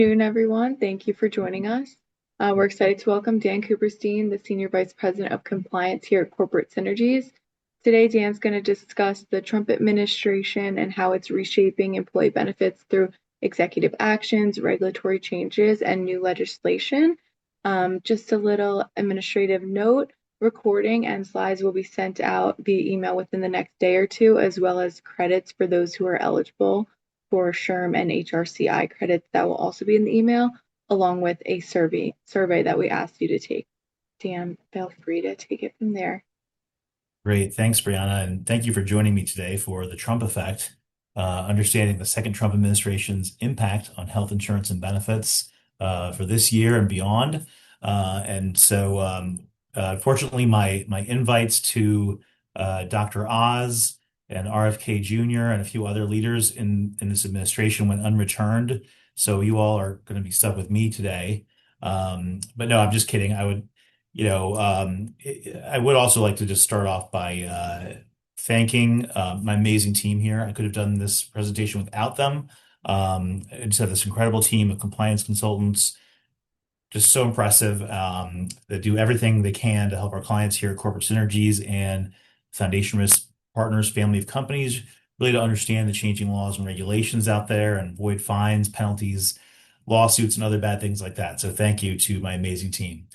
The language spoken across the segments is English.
Good afternoon, everyone. Thank you for joining us. We're excited to welcome Dan Cooperstein, the Senior Vice President of Compliance here at Corporate Synergies. Today, Dan's going to discuss the Trump administration and how it's reshaping employee benefits through executive actions, regulatory changes, and new legislation. Just a little administrative note, recording and slides will be sent out via email within the next day or two, as well as credits for those who are eligible for SHRM and HRCI credits that will also be in the email, along with a survey that we asked you to take. Dan, feel free to take it from there. Great. Thanks, Brianna. And thank you for joining me today for the Trump effect, understanding the second Trump administration's impact on health insurance and benefits for this year and beyond. Unfortunately, my invites to Dr. Oz and RFK Jr. and a few other leaders in this administration went unreturned. So you all are going to be stuck with me today. But no, I'm just kidding. I would also like to just start off by thanking my amazing team here. I could have done this presentation without them. I just have this incredible team of compliance consultants, just so impressive, that do everything they can to help our clients here at Corporate Synergies and Foundation Risk Partners family of companies, really to understand the changing laws and regulations out there and avoid fines, penalties, lawsuits, and other bad things like that. So thank you to my amazing team.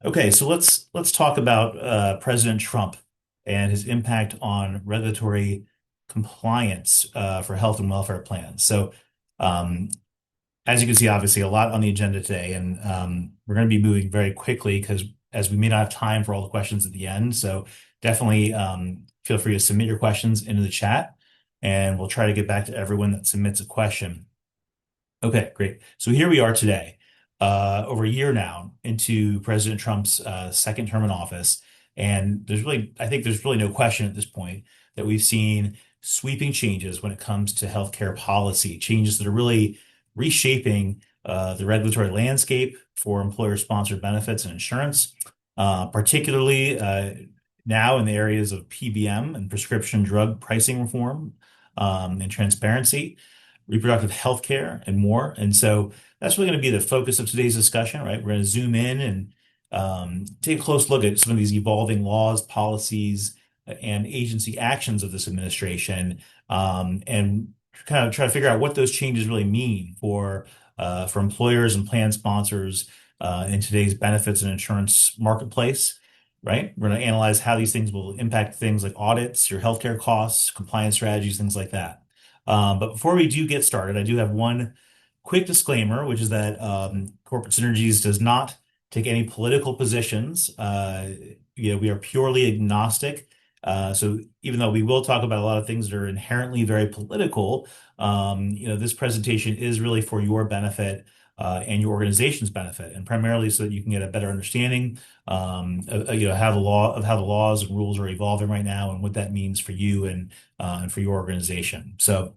Okay, so let's talk about President Trump and his impact on regulatory compliance for health and welfare plans. So, as you can see, obviously a lot on the agenda today, and we're going to be moving very quickly because as we may not have time for all the questions at the end. So definitely feel free to submit your questions into the chat, and we'll try to get back to everyone that submits a question. Okay, great. So here we are today, over a year now into President Trump's second term in office. And I think there's really no question at this point that we've seen sweeping changes when it comes to healthcare policy, changes that are really reshaping the regulatory landscape for employer-sponsored benefits and insurance, particularly now in the areas of PBM and prescription drug pricing reform and transparency, reproductive health care, and more. And so that's really going to be the focus of today's discussion, right? We're going to zoom in and take a close look at some of these evolving laws, policies, and agency actions of this administration, and kind of try to figure out what those changes really mean for employers and plan sponsors in today's benefits and insurance marketplace, right? We're going to analyze how these things will impact things like audits, your healthcare costs, compliance strategies, things like that. But before we do get started, I do have one quick disclaimer, which is that Corporate Synergies does not take any political positions. We are purely agnostic. So even though we will talk about a lot of things that are inherently very political, this presentation is really for your benefit and your organization's benefit, and primarily so that you can get a better understanding, how the laws and rules are evolving right now and what that means for you and for your organization. So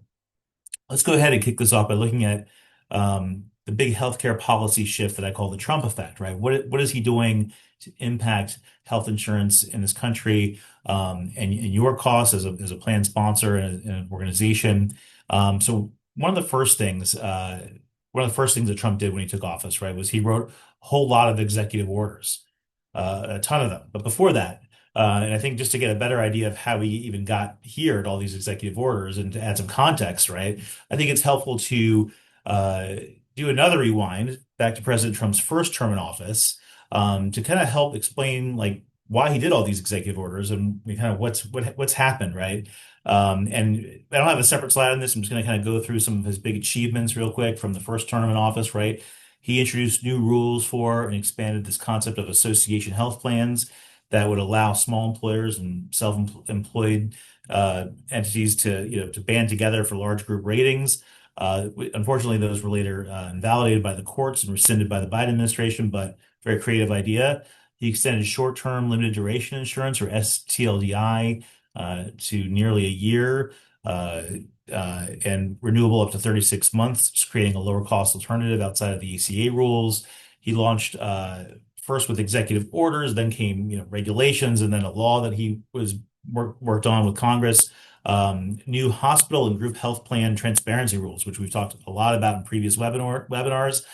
let's go ahead and kick this off by looking at the big healthcare policy shift that I call the Trump effect, right? What is he doing to impact health insurance in this country, and your costs as a plan sponsor and an organization? So one of the first things that Trump did when he took office, right, was he wrote a whole lot of executive orders, a ton of them. But before that, and I think just to get a better idea of how we even got here at all these executive orders and to add some context, right, I think it's helpful to do another rewind back to President Trump's first term in office, to kind of help explain like why he did all these executive orders and kind of what's happened, right? And I don't have a separate slide on this. I'm just going to kind of go through some of his big achievements real quick from the first term in office, right? He introduced new rules for and expanded this concept of association health plans that would allow small employers and self-employed entities to band together for large group ratings. Unfortunately, those were later invalidated by the courts and rescinded by the Biden administration, but very creative idea. He extended short-term limited duration insurance, or STLDI, to nearly a year, and renewable up to 36 months, just creating a lower cost alternative outside of the ACA rules. He launched first with executive orders, then came regulations, and then a law that he was worked on with Congress. New hospital and group health plan transparency rules, which we've talked a lot about in previous webinars.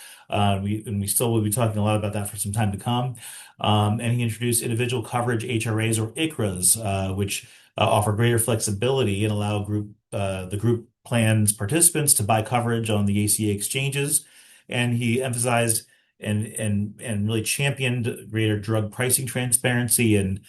We still will be talking a lot about that for some time to come. And he introduced individual coverage HRAs or ICHRAs, which offer greater flexibility and allow the group plans participants to buy coverage on the ACA exchanges. And he emphasized and really championed greater drug pricing transparency and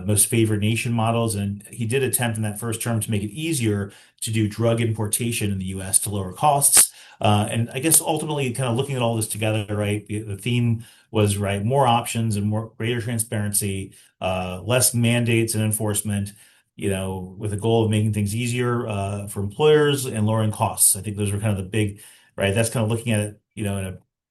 most favored nation models. And he did attempt in that first term to make it easier to do drug importation in the US to lower costs. And I guess ultimately, kind of looking at all this together, right, the theme was, right, more options and more greater transparency, less mandates and enforcement, with a goal of making things easier for employers and lowering costs. I think those were kind of the big, right, that's kind of looking at it,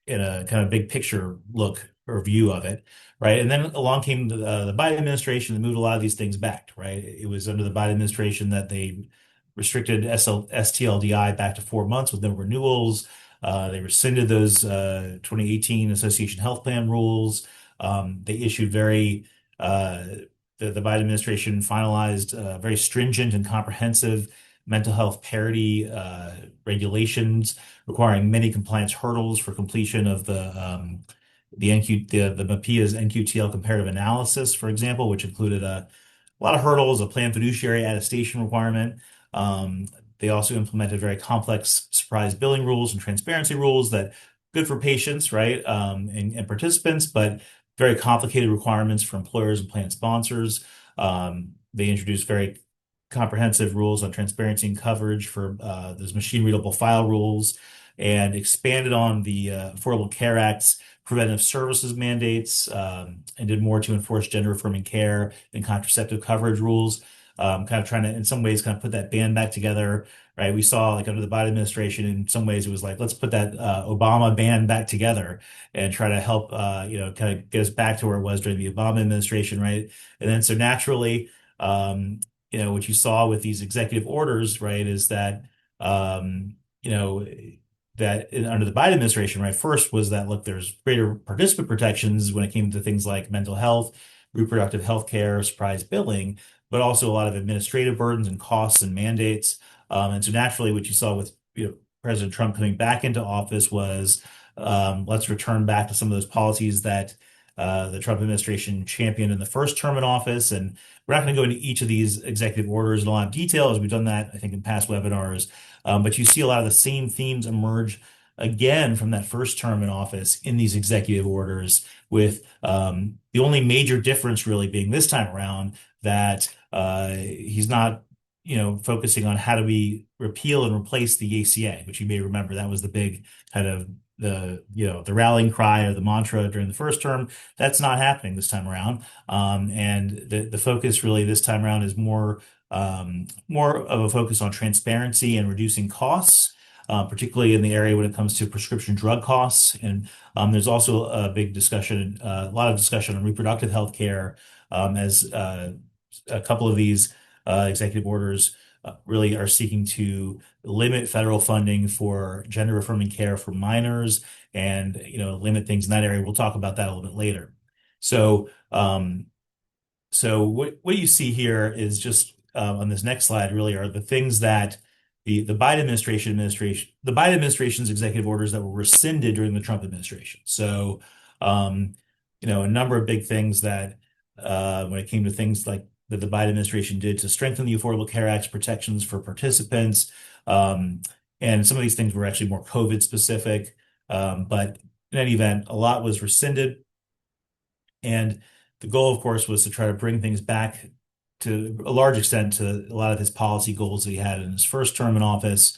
in a kind of big picture look or view of it, right? And then along came the Biden administration that moved a lot of these things back, right? It was under the Biden administration that they restricted STLDI back to 4 months with no renewals. They rescinded those 2018 Association Health Plan rules. They issued uh, the Biden administration finalized very stringent and comprehensive mental health parity regulations requiring many compliance hurdles for completion of the MAPIA's NQTL comparative analysis, for example, which included a lot of hurdles, a planned fiduciary attestation requirement. Um, they also implemented very complex surprise billing rules and transparency rules that good for patients, right, and participants, but very complicated requirements for employers and plan sponsors. They introduced very comprehensive rules on transparency and coverage for those machine readable file rules and expanded on the Affordable Care Act's preventive services mandates and did more to enforce gender affirming care and contraceptive coverage rules. Kind of trying to, in some ways, kind of put that band back together, right? We saw like under the Biden administration, in some ways, it was like, let's put that Obama band back together and try to help, kind of get us back to where it was during the Obama administration, right? And then so naturally, what you saw with these executive orders, right, is that, you know, under the Biden administration, right, first was that, look, there's greater participant protections when it came to things like mental health, reproductive health care, surprise billing, but also a lot of administrative burdens and costs and mandates. And so naturally, what you saw with, President Trump coming back into office was, let's return back to some of those policies that the Trump administration championed in the first term in office. And we're not going to go into each of these executive orders in a lot of detail, as we've done that, I think, in past webinars. But you see a lot of the same themes emerge again from that first term in office in these executive orders, with the only major difference really being this time around that he's not, focusing on how do we repeal and replace the ACA, which you may remember that was the big kind of the rallying cry or the mantra during the first term. That's not happening this time around. And the focus really this time around is more of a focus on transparency and reducing costs, particularly in the area when it comes to prescription drug costs. And there's also a lot of discussion on reproductive health care, as a couple of these executive orders really are seeking to limit federal funding for gender affirming care for minors and limit things in that area. We'll talk about that a little bit later. So what you see here is just on this next slide really are the things that the Biden administration's executive orders that were rescinded during the Trump administration. So a number of big things that when it came to things like that the Biden administration did to strengthen the Affordable Care Act's protections for participants. And some of these things were actually more COVID specific. But in any event, a lot was rescinded. And the goal, of course, was to try to bring things back to a large extent to a lot of his policy goals that he had in his first term in office.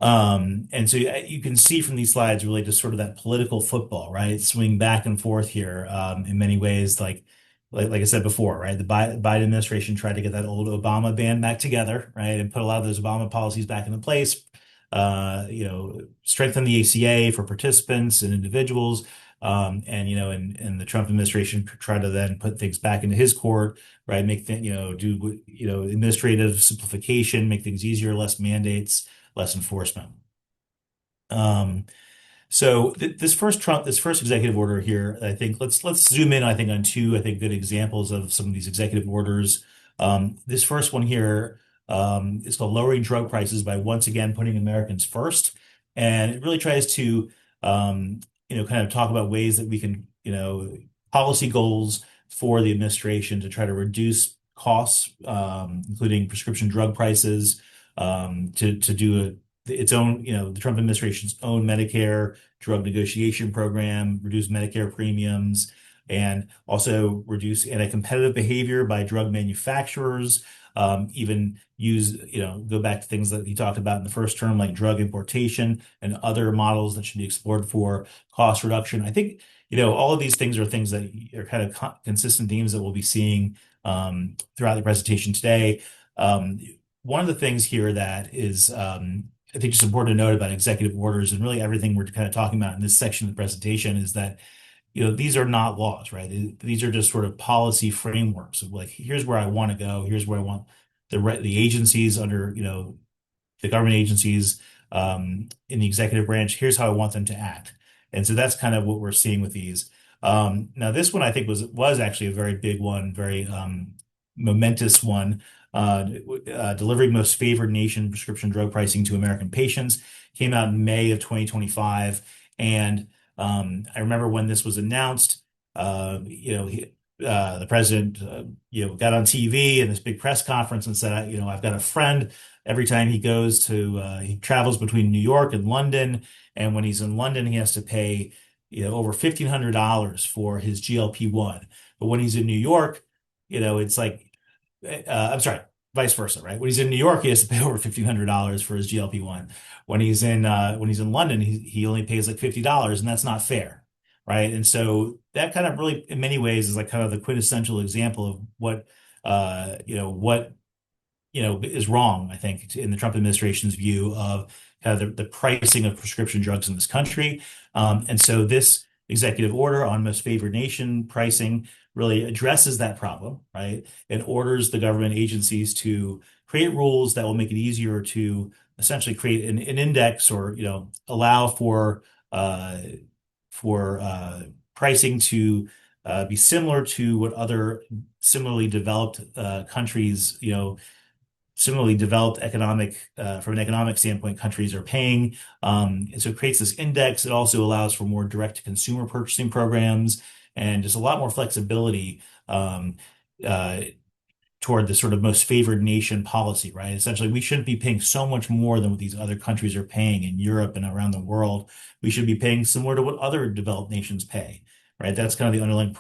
And so you can see from these slides really just sort of that political football, right? Swing back and forth here in many ways, like I said before, right? The Biden administration tried to get that old Obama band back together, right? And put a lot of those Obama policies back into place. Strengthen the ACA for participants and individuals. And the Trump administration tried to then put things back into his court, right? Make things, do, administrative simplification, make things easier, less mandates, less enforcement. So this first executive order here, I think let's zoom in, I think, on two, I think, good examples of some of these executive orders. This first one here is called Lowering Drug Prices by once again putting Americans first. And it really tries to, kind of talk about ways that we can, policy goals for the administration to try to reduce costs, including prescription drug prices, to do its own, the Trump administration's own Medicare drug negotiation program, reduce Medicare premiums, and also reduce anti-competitive behavior by drug manufacturers. Even use, go back to things that he talked about in the first term, like drug importation and other models that should be explored for cost reduction. I think, all of these things are things that are kind of consistent themes that we'll be seeing throughout the presentation today. One of the things here that is, I think it's important to note about executive orders and really everything we're kind of talking about in this section of the presentation is that these are not laws, right? These are just sort of policy frameworks of like, here's where I want to go. Here's where I want the agencies under, the government agencies in the executive branch. Here's how I want them to act. And so that's kind of what we're seeing with these. Now, this one I think was actually a very big one, very momentous one. Delivering most favored nation prescription drug pricing to American patients came out in May of 2025. And I remember when this was announced, the president, got on TV in this big press conference and said, I've got a friend. Every time he travels between New York and London, and when he's in London, he has to pay, over $1,500 for his GLP-1. But when he's in New York, it's like, I'm sorry, vice versa, right? When he's in New York, he has to pay over $1,500 for his GLP-1. When he's in London, he only pays like $50, and that's not fair, right? And so that kind of really, in many ways, is like kind of the quintessential example of what is wrong, I think, in the Trump administration's view of kind of the pricing of prescription drugs in this country. And so this executive order on most favored nation pricing really addresses that problem, right? It orders the government agencies to create rules that will make it easier to essentially create an index or, allow for pricing to be similar to what other similarly developed countries, similarly developed from an economic standpoint, countries are paying. And so it creates this index. It also allows for more direct-to-consumer purchasing programs and just a lot more flexibility uh, toward the sort of most favored nation policy, right? Essentially, we shouldn't be paying so much more than what these other countries are paying in Europe and around the world. We should be paying similar to what other developed nations pay, right? That's kind of the underlying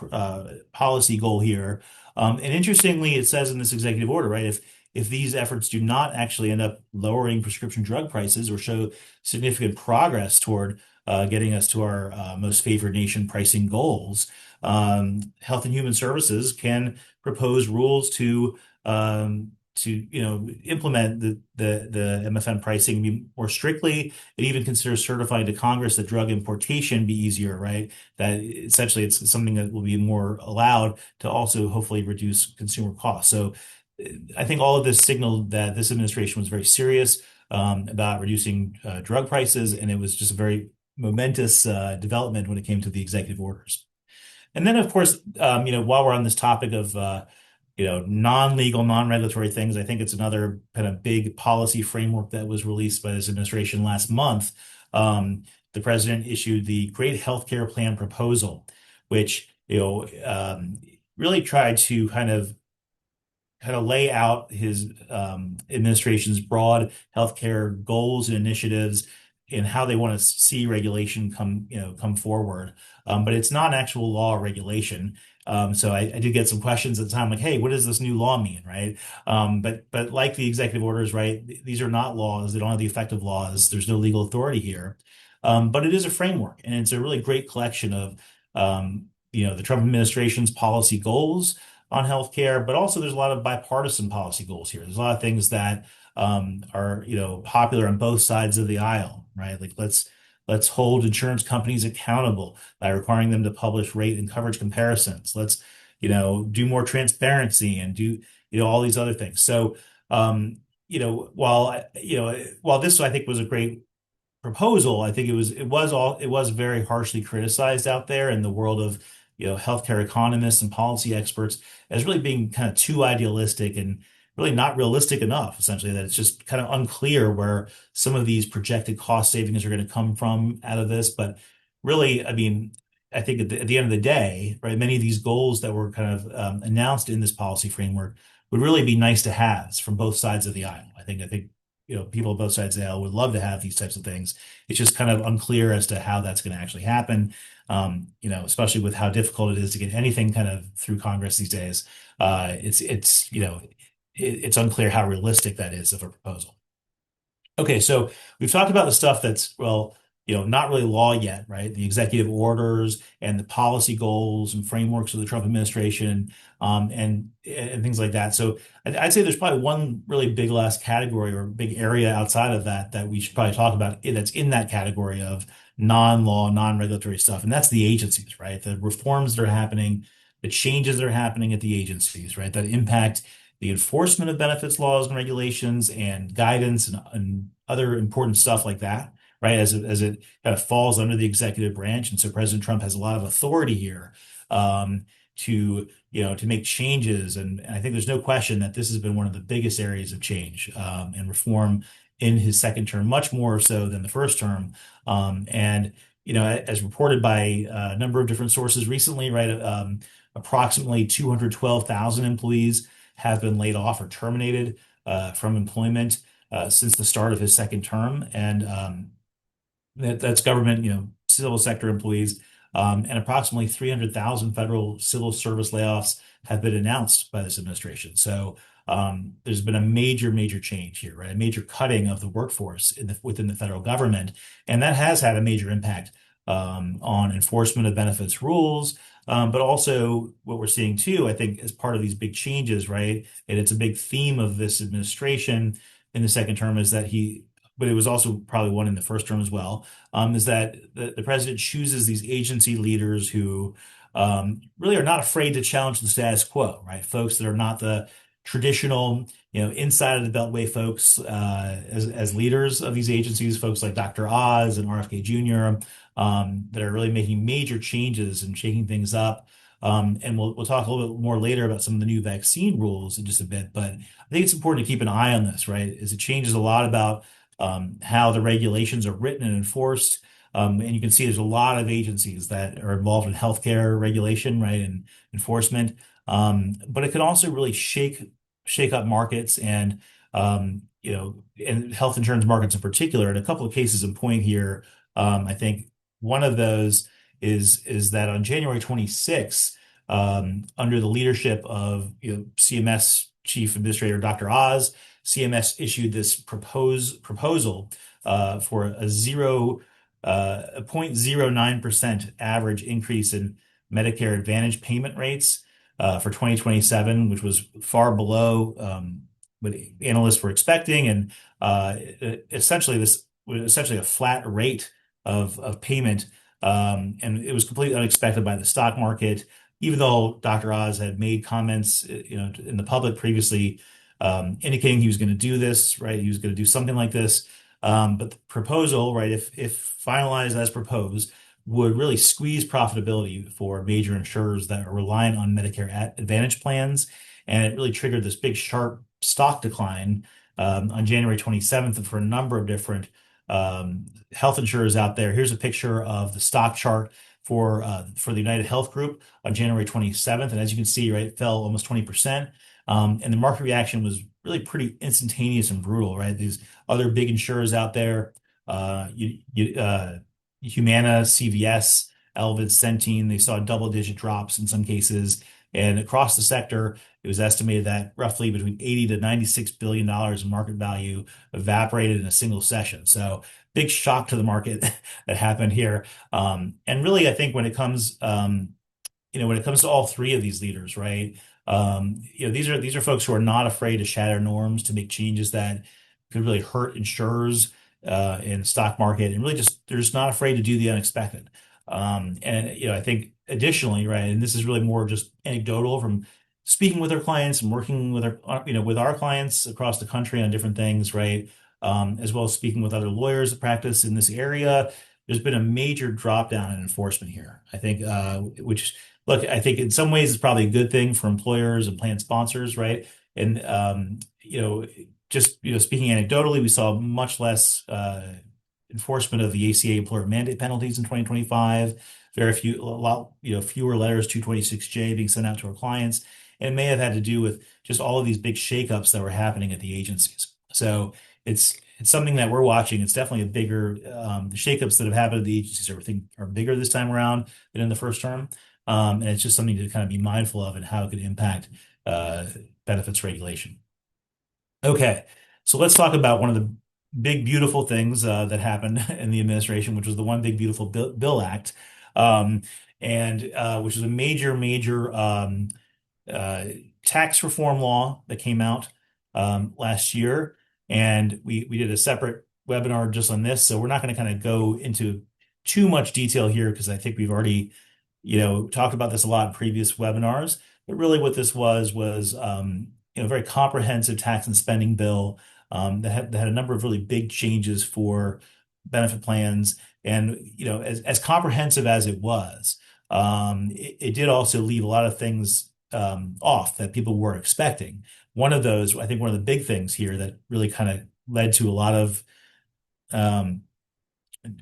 policy goal here. And interestingly, it says in this executive order, right, if these efforts do not actually end up lowering prescription drug prices or show significant progress toward getting us to our most favored nation pricing goals, Health and Human Services can propose rules to implement the MFN pricing more strictly. It even considers certifying to Congress that drug importation be easier, right? That essentially it's something that will be more allowed to also hopefully reduce consumer costs. So I think all of this signaled that this administration was very serious about reducing drug prices, and it was just a very momentous development when it came to the executive orders. And then, of course, while we're on this topic of non-legal, non-regulatory things, I think it's another kind of big policy framework that was released by this administration last month. The president issued the Great Healthcare Plan proposal, which really tried to kind of lay out his administration's broad healthcare goals and initiatives and how they want to see regulation come forward. But it's not an actual law or regulation. So I did get some questions at the time, like, hey, what does this new law mean, right? But like the executive orders, right, these are not laws. They don't have the effect of laws. There's no legal authority here. But it is a framework, and it's a really great collection of the Trump administration's policy goals on healthcare, but also there's a lot of bipartisan policy goals here. There's a lot of things that are popular on both sides of the aisle, right? Like let's hold insurance companies accountable by requiring them to publish rate and coverage comparisons. Let's do more transparency and do all these other things. So while this I think was a great proposal, I think it was very harshly criticized out there in the world of healthcare economists and policy experts as really being kind of too idealistic and really not realistic enough, essentially, that it's just kind of unclear where some of these projected cost savings are going to come from out of this. But really, I mean, I think at the end of the day, right, many of these goals that were kind of announced in this policy framework would really be nice to have from both sides of the aisle. I think people on both sides of the aisle would love to have these types of things. It's just kind of unclear as to how that's going to actually happen. Especially with how difficult it is to get anything kind of through Congress these days. It's unclear how realistic that is of a proposal. Okay, so we've talked about the stuff that's, well, not really law yet, right? The executive orders and the policy goals and frameworks of the Trump administration, and things like that. So I'd say there's probably one really big last category or big area outside of that we should probably talk about that's in that category of non-law, non-regulatory stuff, and that's the agencies, right? The reforms that are happening, the changes that are happening at the agencies, right? That impact the enforcement of benefits laws and regulations and guidance and other important stuff like that, right? As it kind of falls under the executive branch. And so President Trump has a lot of authority here to make changes. And I think there's no question that this has been one of the biggest areas of change and reform in his second term, much more so than the first term. And as reported by a number of different sources recently, right, approximately 212,000 employees have been laid off or terminated from employment since the start of his second term, and that's government, civil sector employees, and approximately 300,000 federal civil service layoffs have been announced by this administration. So there's been a major, major change here, right? A major cutting of the workforce within the federal government, and that has had a major impact on enforcement of benefits rules. But also what we're seeing too, I think, as part of these big changes, right? And it's a big theme of this administration in the second term is that but it was also probably one in the first term as well, is that the president chooses these agency leaders who really are not afraid to challenge the status quo, right? Folks that are not the traditional, inside of the Beltway folks as leaders of these agencies, folks like Dr. Oz and RFK Jr. That are really making major changes and shaking things up. And we'll talk a little bit more later about some of the new vaccine rules in just a bit. But I think it's important to keep an eye on this, right? As it changes a lot about how the regulations are written and enforced. And you can see there's a lot of agencies that are involved in healthcare regulation, right, and enforcement. But it can also really shake up markets and and health insurance markets in particular. And a couple of cases in point here, I think one of those is that on January 26th, under the leadership of CMS Chief Administrator Dr. Oz, CMS issued this proposal for a 0.09% average increase in Medicare Advantage payment rates for 2027, which was far below what analysts were expecting, and essentially this was essentially a flat rate of payment, and it was completely unexpected by the stock market. Even though Dr. Oz had made comments, in the public previously, indicating he was going to do this, right? He was going to do something like this. But the proposal, right, if finalized as proposed, would really squeeze profitability for major insurers that are reliant on Medicare Advantage plans. And it really triggered this big sharp stock decline on January 27th for a number of different health insurers out there. Here's a picture of the stock chart for the United Health Group on January 27th. And as you can see, right, it fell almost 20%. And the market reaction was really pretty instantaneous and brutal, right? These other big insurers out there, Humana, CVS, Elevance, Centene, they saw double-digit drops in some cases. And across the sector, it was estimated that roughly between 80 to $96 billion in market value evaporated in a single session. So big shock to the market that happened here. And really, I think when it comes, when it comes to all three of these leaders, right? These are folks who are not afraid to shatter norms, to make changes that could really hurt insurers in the stock market, and really they're just not afraid to do the unexpected. And I think additionally, right, and this is really more just anecdotal from speaking with our clients and working with our clients across the country on different things, right, as well as speaking with other lawyers that practice in this area. There's been a major drop down in enforcement here. I think, which look, I think in some ways it's probably a good thing for employers and plan sponsors, right? And just speaking anecdotally, we saw much less enforcement of the ACA employer mandate penalties in 2025. Very few, a lot, fewer letters 226J being sent out to our clients, and it may have had to do with just all of these big shakeups that were happening at the agencies. So it's something that we're watching. It's definitely a bigger the shakeups that have happened at the agencies are bigger this time around than in the first term. And it's just something to kind of be mindful of and how it could impact uh, benefits regulation. Okay, so let's talk about one of the big, beautiful things that happened in the administration, which was the One Big Beautiful Bill Act, um, and which is a major, major uh, tax reform law that came out last year. And we did a separate webinar just on this, so we're not going to kind of go into too much detail here because I think we've already talked about this a lot in previous webinars. But really, what this was a very comprehensive tax and spending bill that had a number of really big changes for benefit plans. And as comprehensive as it was, it did also leave a lot of things off that people were expecting. One of those, I think, one of the big things here that really kind of led to a lot of um,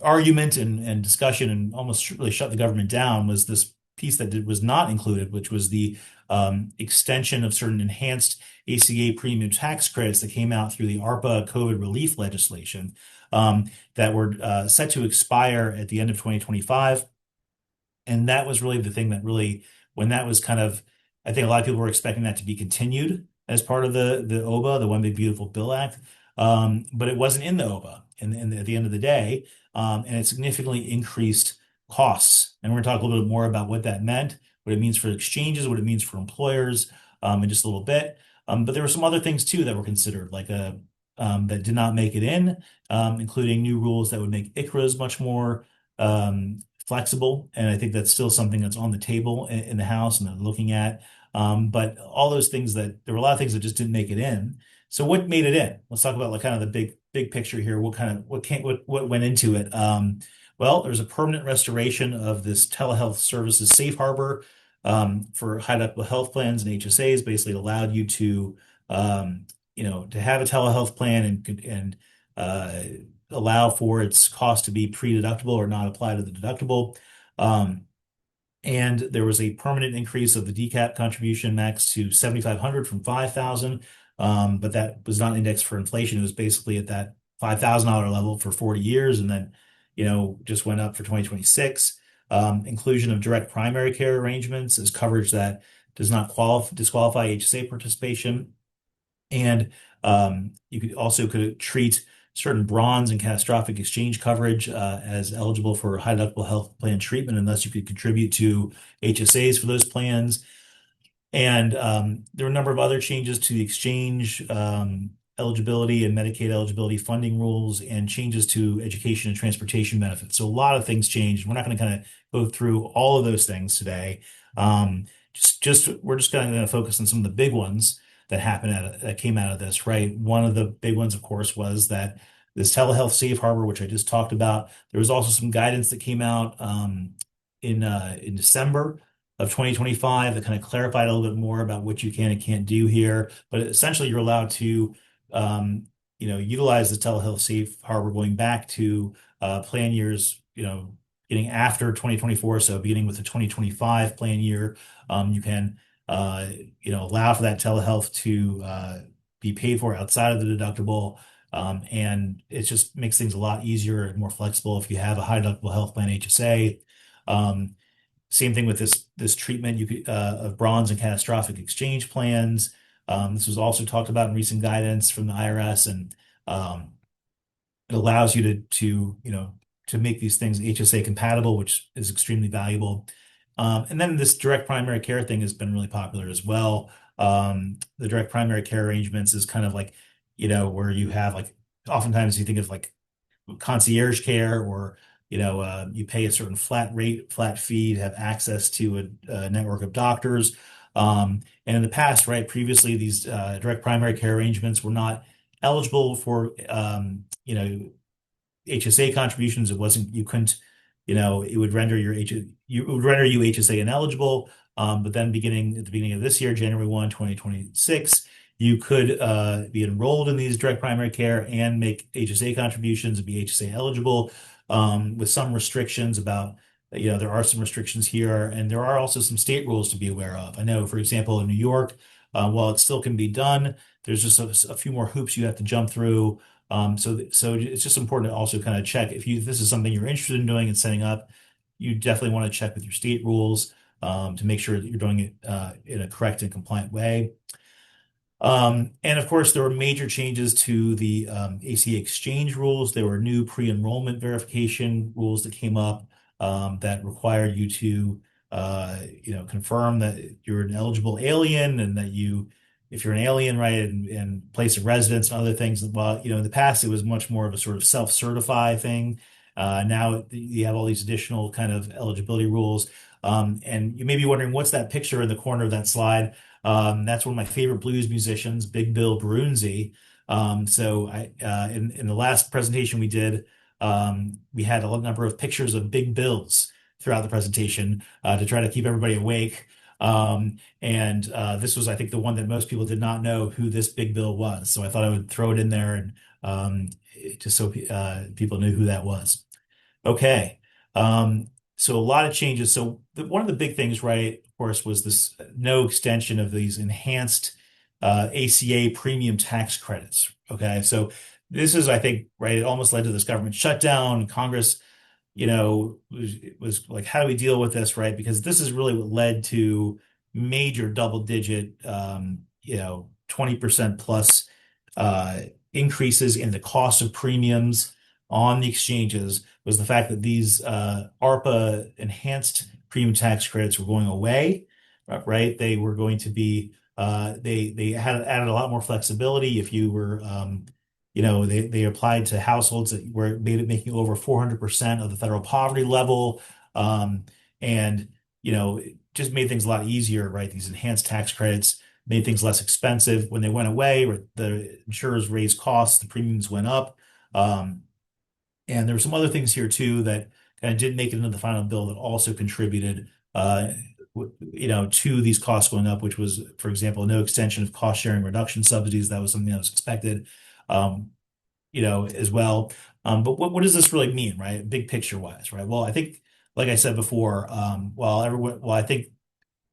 argument and discussion and almost really shut the government down was this piece that was not included, which was the extension of certain enhanced ACA premium tax credits that came out through the ARPA COVID relief legislation that were set to expire at the end of 2025. And that was really the thing that really, when that was kind of, I think a lot of people were expecting that to be continued as part of the OBA, the One Big Beautiful Bill Act. But it wasn't in the OBA and at the end of the day. And it significantly increased costs. And we're going to talk a little bit more about what that meant, what it means for exchanges, what it means for employers in just a little bit. But there were some other things too that were considered, like that did not make it in, including new rules that would make ICRAs much more flexible. And I think that's still something that's on the table in the House and they're looking at. But all those things there were a lot of things that just didn't make it in. So what made it in? Let's talk about like kind of the big picture here. What went into it? Well, there's a permanent restoration of this telehealth services safe harbor for high deductible health plans and HSAs. Basically, it allowed you to to have a telehealth plan and allow for its cost to be pre-deductible or not apply to the deductible. And there was a permanent increase of the DCAP contribution max to 7,500 from 5,000. But that was not indexed for inflation. It was basically at that $5,000 level for 40 years, and then just went up for 2026. Inclusion of direct primary care arrangements as coverage that does not disqualify HSA participation, and you could treat certain bronze and catastrophic exchange coverage as eligible for high deductible health plan treatment unless you could contribute to HSAs for those plans. And there were a number of other changes to the exchange eligibility and Medicaid eligibility funding rules and changes to education and transportation benefits. So a lot of things changed. We're not going to kind of go through all of those things today. We're just going to focus on some of the big ones that came out of this, right? One of the big ones, of course, was that this telehealth safe harbor, which I just talked about. There was also some guidance that came out in December of 2025 that kind of clarified a little bit more about what you can and can't do here. But essentially, you're allowed to utilize the telehealth safe harbor going back to plan years, getting after 2024. So beginning with the 2025 plan year, you can allow for that telehealth to be paid for outside of the deductible. And it just makes things a lot easier and more flexible if you have a high deductible health plan HSA. Same thing with this treatment of bronze and catastrophic exchange plans. This was also talked about in recent guidance from the IRS, and it allows you to make these things HSA compatible, which is extremely valuable. And then this direct primary care thing has been really popular as well. The direct primary care arrangements is kind of like, where you have like, oftentimes you think of like concierge care or, you pay a certain flat rate, flat fee to have access to a network of doctors. And in the past, right, previously these direct primary care arrangements were not eligible for, HSA contributions. You couldn't it would render it would render you HSA ineligible. But then at the beginning of this year, January 1, 2026, you could be enrolled in these direct primary care and make HSA contributions and be HSA eligible, with some restrictions about, there are some restrictions here, and there are also some state rules to be aware of. I know, for example, in New York, while it still can be done, there's just a few more hoops you have to jump through. So it's just important to also kind of check if this is something you're interested in doing and setting up. You definitely want to check with your state rules to make sure that you're doing it in a correct and compliant way. And of course, there were major changes to the ACA exchange rules. There were new pre-enrollment verification rules that came up that required you to, confirm that you're an eligible alien and that if you're an alien, right, and place of residence and other things. Well, in the past, it was much more of a sort of self-certify thing. Now you have all these additional kind of eligibility rules. And you may be wondering, what's that picture in the corner of that slide? That's one of my favorite blues musicians, Big Bill Broonzy. In the last presentation we did, we had a number of pictures of Big Bills throughout the presentation to try to keep everybody awake. This was, I think, the one that most people did not know who this Big Bill was. So I thought I would throw it in there and just so people knew who that was. Okay. So a lot of changes. So one of the big things, right, of course, was this no extension of these enhanced ACA premium tax credits. Okay. So this is, I think, right, it almost led to this government shutdown. Congress, was like, how do we deal with this, right? Because this is really what led to major double digit, 20% plus increases in the cost of premiums on the exchanges, was the fact that these ARPA enhanced premium tax credits were going away, right? They were going to be, they had added a lot more flexibility. If you were, they applied to households that were making over 400% of the federal poverty level. And, it just made things a lot easier, right? These enhanced tax credits made things less expensive. When they went away, the insurers raised costs, the premiums went up. And there were some other things here too that kind of didn't make it into the final bill that also contributed, to these costs going up, which was, for example, no extension of cost sharing reduction subsidies. That was something that was expected, as well. But what does this really mean, right? Big picture wise, right? Well, I think, like I said before, I think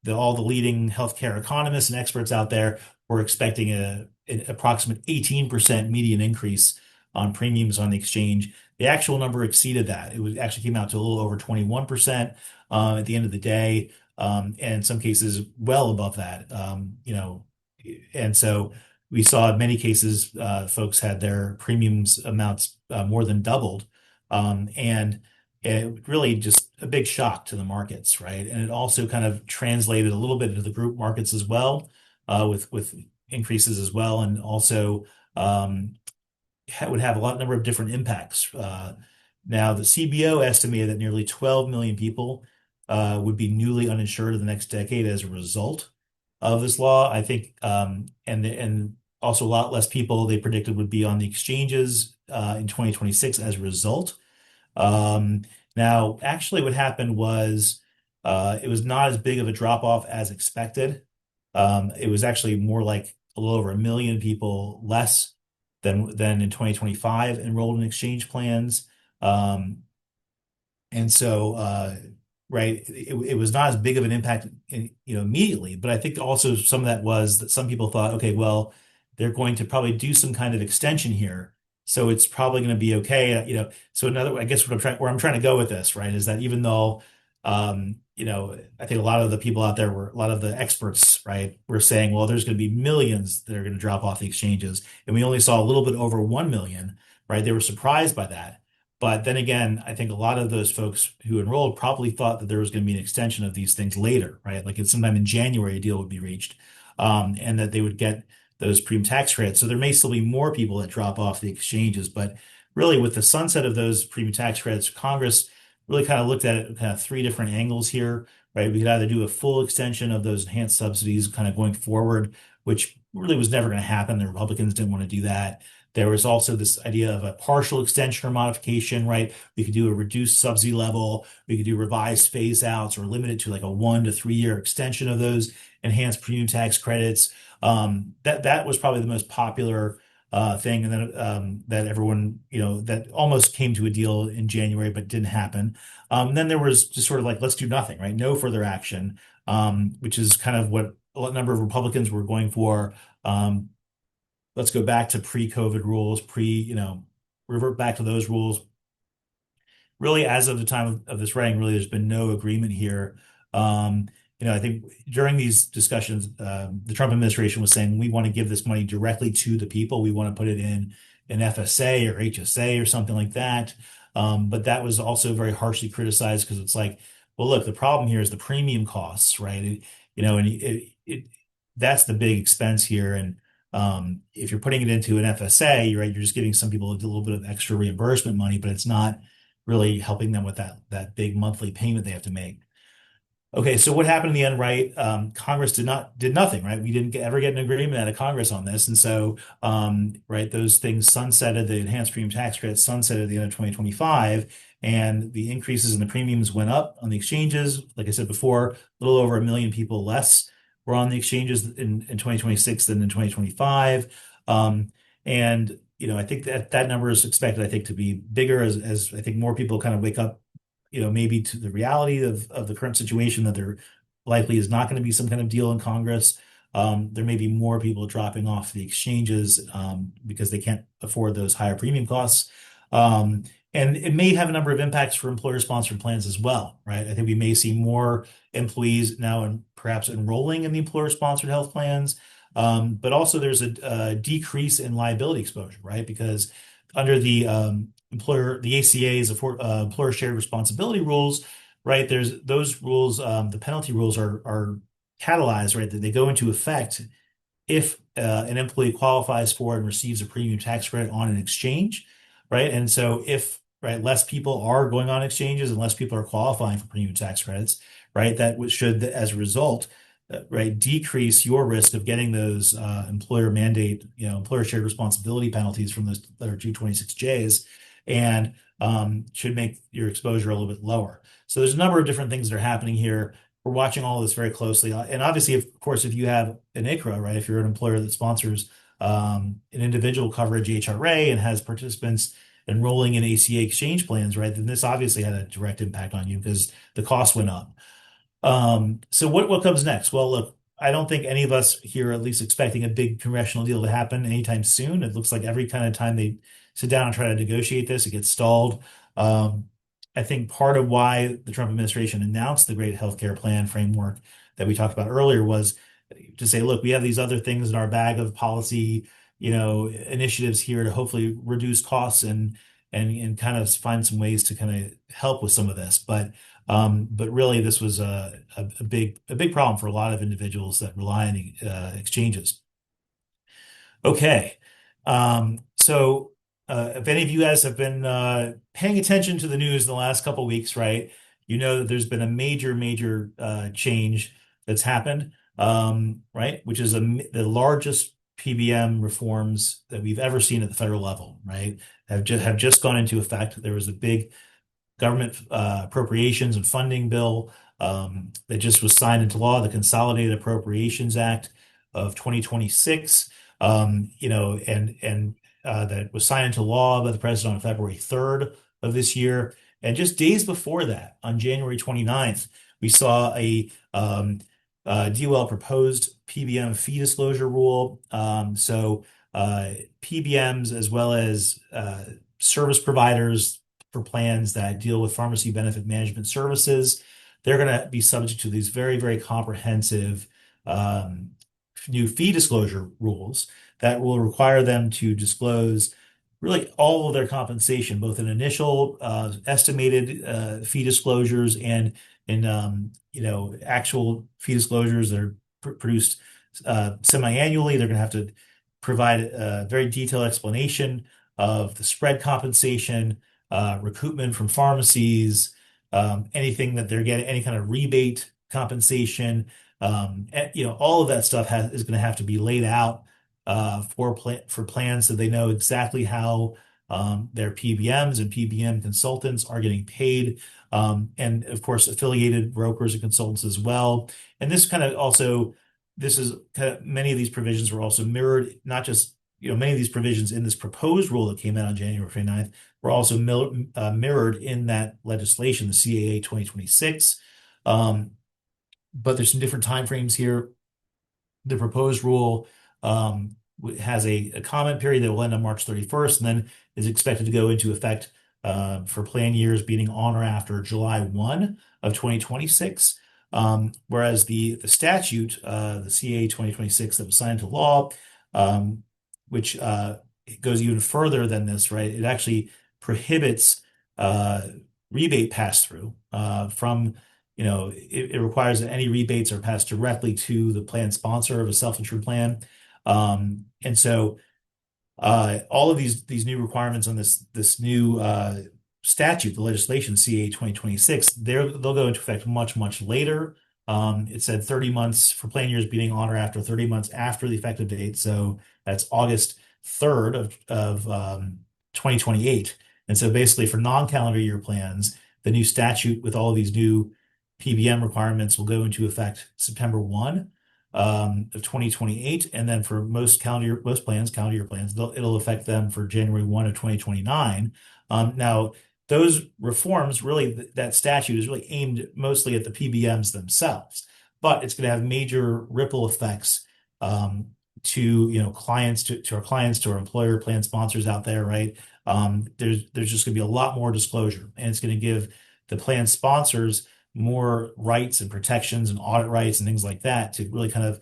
all the leading healthcare economists and experts out there were expecting an approximate 18% median increase on premiums on the exchange. The actual number exceeded that. Actually came out to a little over 21% at the end of the day, and in some cases well above that. And so we saw in many cases folks had their premiums amounts more than doubled, and it really just a big shock to the markets, right? And it also kind of translated a little bit into the group markets as well, with increases as well, and also would have a number of different impacts. Now, the CBO estimated that nearly 12 million people would be newly uninsured in the next decade as a result of this law. I think, and also a lot less people they predicted would be on the exchanges in 2026 as a result. Now, actually, what happened was it was not as big of a drop off as expected. It was actually more like a little over 1 million people less than in 2025 enrolled in exchange plans. And so, right, it was not as big of an impact, immediately. But I think also some of that was that some people thought, okay, well, they're going to probably do some kind of extension here, so it's probably going to be okay. So I guess where I'm trying to go with this, right, is that even though, I think a lot of the people out there a lot of the experts, right, were saying, well, there's going to be millions that are going to drop off the exchanges, and we only saw a little bit over 1 million, right? They were surprised by that. But then again, I think a lot of those folks who enrolled probably thought that there was going to be an extension of these things later, right? Like sometime in January, a deal would be reached, and that they would get those premium tax credits. So there may still be more people that drop off the exchanges. But really, with the sunset of those premium tax credits, Congress really kind of looked at it kind of three different angles here, right? We could either do a full extension of those enhanced subsidies kind of going forward, which really was never going to happen. The Republicans didn't want to do that. There was also this idea of a partial extension or modification, right? We could do a reduced subsidy level. We could do revised phase outs or limit it to like a 1 to 3 year extension of those enhanced premium tax credits. That was probably the most popular thing, and then that everyone, that almost came to a deal in January, but didn't happen. Then there was just sort of like, let's do nothing, right? No further action, which is kind of what a number of Republicans were going for. Um, let's go back to pre-COVID rules, revert back to those rules. Really, as of the time of this writing, really, there's been no agreement here. Um, I think during these discussions, the Trump administration was saying we want to give this money directly to the people. We want to put it in an FSA or HSA or something like that. But that was also very harshly criticized because it's like, well, look, the problem here is the premium costs, right? That's the big expense here. And if you're putting it into an FSA, right, you're just giving some people a little bit of extra reimbursement money, but it's not really helping them with that big monthly payment they have to make. Okay, so what happened in the end, right? Congress did nothing, right? We didn't ever get an agreement out of Congress on this, and so right, those things sunsetted. The enhanced premium tax credit sunsetted at the end of 2025, and the increases in the premiums went up on the exchanges. Like I said before, a little over 1 million people less were on the exchanges in 2026 than in 2025. And I think that number is expected, I think, to be bigger as I think more people kind of wake up, maybe to the reality of the current situation, that there likely is not going to be some kind of deal in Congress. There may be more people dropping off the exchanges because they can't afford those higher premium costs. And it may have a number of impacts for employer-sponsored plans as well, right? I think we may see more employees now and perhaps enrolling in the employer-sponsored health plans. But also there's a decrease in liability exposure, right? Because under the the ACA's employer shared responsibility rules, right? There's those rules, the penalty rules are catalyzed, right? That they go into effect if an employee qualifies for and receives a premium tax credit on an exchange, right? And so if right less people are going on exchanges and less people are qualifying for premium tax credits, right, should as a result right, decrease your risk of getting those employer mandate, employer shared responsibility penalties from those that are 226Js, and should make your exposure a little bit lower. So there's a number of different things that are happening here. We're watching all of this very closely. And obviously, of course, if you have an ICHRA, right, if you're an employer that sponsors an individual coverage HRA and has participants enrolling in ACA exchange plans, right, then this obviously had a direct impact on you because the cost went up. So what comes next? Well, look, I don't think any of us here are at least expecting a big congressional deal to happen anytime soon. It looks like every kind of time they sit down and try to negotiate this, it gets stalled. I think part of why the Trump administration announced the Great Healthcare Plan framework that we talked about earlier was to say, look, we have these other things in our bag of policy, initiatives here to hopefully reduce costs and kind of find some ways to kind of help with some of this. But really, this was a big problem for a lot of individuals that rely on the exchanges. Okay, so if any of you guys have been paying attention to the news in the last couple of weeks, right, you know that there's been a major change that's happened, right, which is the largest PBM reforms that we've ever seen at the federal level, right, have just gone into effect. There was a big government appropriations and funding bill that just was signed into law, the Consolidated Appropriations Act of 2026, and that was signed into law by the president on February 3rd of this year. And just days before that, on January 29th, we saw a DOL proposed PBM fee disclosure rule. So PBMs as well as service providers for plans that deal with pharmacy benefit management services, they're going to be subject to these very comprehensive new fee disclosure rules that will require them to disclose really all of their compensation, both in initial estimated fee disclosures and in actual fee disclosures that are produced semi-annually. They're going to have to provide a very detailed explanation of the spread compensation, recoupment from pharmacies, anything that they're getting, any kind of rebate compensation, all of that stuff is going to have to be laid out for plans, so they know exactly how their PBMs and PBM consultants are getting paid, and of course affiliated brokers and consultants as well. And this is kind of many of these provisions were also mirrored, not just many of these provisions in this proposed rule that came out on January 29th were also mirrored in that legislation, the CAA 2026. But there's some different timeframes here. The proposed rule has a comment period that will end on March 31st and then is expected to go into effect for plan years beginning on or after July 1 of 2026. Whereas the statute, the CA 2026 that was signed into law, which goes even further than this, right? It actually prohibits rebate pass-through from it requires that any rebates are passed directly to the plan sponsor of a self-insured plan. And so all of these new requirements on this new statute, the legislation CA 2026, they'll go into effect much, much later. It said 30 months for plan years beginning on or after 30 months after the effective date. So that's August 3rd of 2028. And so basically for non-calendar year plans, the new statute with all of these new PBM requirements will go into effect September 1 of 2028. And then for most calendar year plans, it'll affect them for January 1 of 2029. Now, those reforms, really, that statute is really aimed mostly at the PBMs themselves, but it's going to have major ripple effects to clients, to our clients, to our employer plan sponsors out there, right? There's just going to be a lot more disclosure, and it's going to give the plan sponsors more rights and protections and audit rights and things like that to really kind of